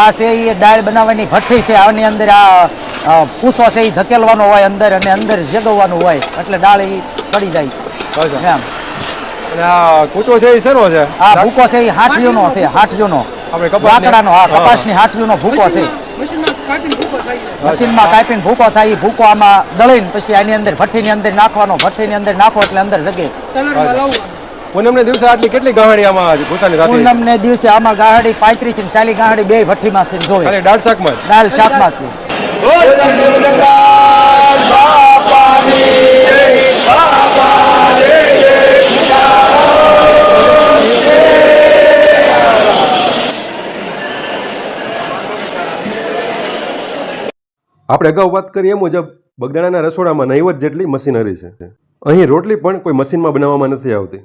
આ છે એ દાળ બનાવવાની ભઠ્ઠી છે, આની અંદર આ પૂસો છે એ ધકેલવાનો હોય અંદર અને અંદર જગવવાનું હોય એટલે દાળ એ સડી જાય એમ. અને આ કૂચો છે એ શેનો છે? આ ભૂકો છે એ હાઠીઓનો છે, હાઠીઓનો લાકડાનો, હા કપાસની હાઠીઓનો ભૂકો છે. મશીનમાં કાપીને ભૂકો થાય, એ ભૂકો આમાં દળીને પછી આની અંદર ભઠ્ઠીની અંદર નાખવાનો, ભઠ્ઠીની અંદર નાખો એટલે અંદર જગે. પૂનમને દિવસે આટલી કેટલી ગાહડી આમાં ભૂસાની સાથે? પૂનમને દિવસે આમાં ગાહડી 35 થી 40 ગાહડી બે ભઠ્ઠીમાંથી જોવે. ખાલી દાળ શાકમાં જ? દાળ શાકમાંથી. આપણે અગાઉ વાત કરી એ મુજબ બગદાણાના રસોડામાં નહીવત જેટલી મશીનરી છે. અહીં રોટલી પણ કોઈ મશીનમાં બનાવવામાં નથી આવતી.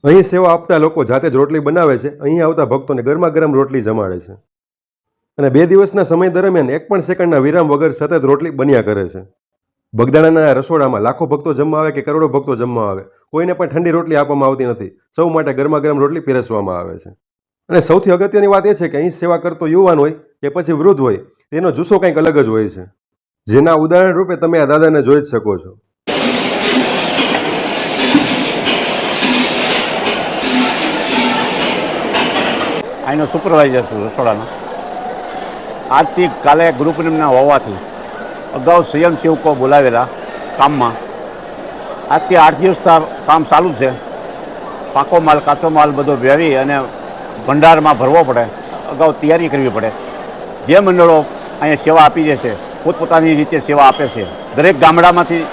અહીં સેવા આપતા લોકો જાતે જ રોટલી બનાવે છે. અહીં આવતા ભક્તોને ગરમા ગરમ રોટલી જમાડે છે અને 2 દિવસના સમય દરમિયાન 1 પણ સેકન્ડના વિરામ વગર સતત રોટલી બન્યા કરે છે. બગદાણાના રસોડામાં લાખો ભક્તો જમવા આવે કે કરોડો ભક્તો જમવા આવે, કોઈને પણ ઠંડી રોટલી આપવામાં આવતી નથી. સૌ માટે ગરમા ગરમ રોટલી પીરસવામાં આવે છે. અને સૌથી અગત્યની વાત એ છે કે અહીં સેવા કરતો યુવાન હોય કે પછી વૃદ્ધ હોય, તેનો જુસ્સો કંઈક અલગ જ હોય છે, જેના ઉદાહરણ રૂપે તમે આ દાદાને જોઈ જ શકો છો. અહીંનો સુપરવાઇઝર છું રસોડાનો. આજથી કાલે ગુરુ પૂનમના હોવાથી અગાઉ સ્વયંસેવકો બોલાવેલા કામમાં આજથી 8 દિવસથી કામ ચાલુ છે. પાકો માલ કાચો માલ બધો વેરી અને ભંડારમાં ભરવો પડે, અગાઉ તૈયારી કરવી પડે. જે મંડળો અહીંયા સેવા આપી દે છે પોતપોતાની રીતે સેવા આપે છે. દરેક ગામડામાંથી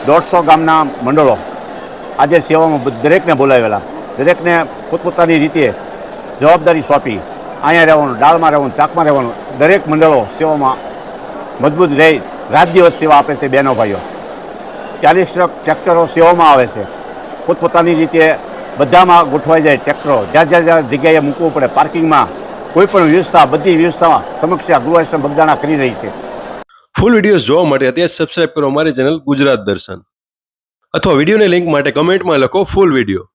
150 ગામના મંડળો આજે સેવામાં દરેકને બોલાવેલા, દરેકને પોતપોતાની રીતે જવાબદારી સોંપી અહીંયા રહેવાનું, દાળમાં રહેવાનું, ચાકમાં રહેવાનું. દરેક મંડળો સેવામાં મજબૂત રહી રાત દિવસ સેવા આપે છે. બહેનો ભાઈઓ 40 ટ્રક ટ્રેક્ટરો સેવામાં આવે છે. પોતપોતાની રીતે બધામાં ગોઠવાઈ જાય ટ્રેક્ટરો, જ્યાં જગ્યાએ મૂકવું પડે પાર્કિંગમાં, કોઈ પણ વ્યવસ્થા, બધી વ્યવસ્થામાં સમક્ષા ગૃહાશ્રમ બગદાણા કરી રહી છે. ફૂલ વિડીયોઝ જોવા માટે અત્યારે સબસ્ક્રાઇબ કરો અમારી ચેનલ ગુજરાત દર્શન, અથવા વિડીયોની લિંક માટે કમેન્ટમાં લખો ફૂલ વિડીયો.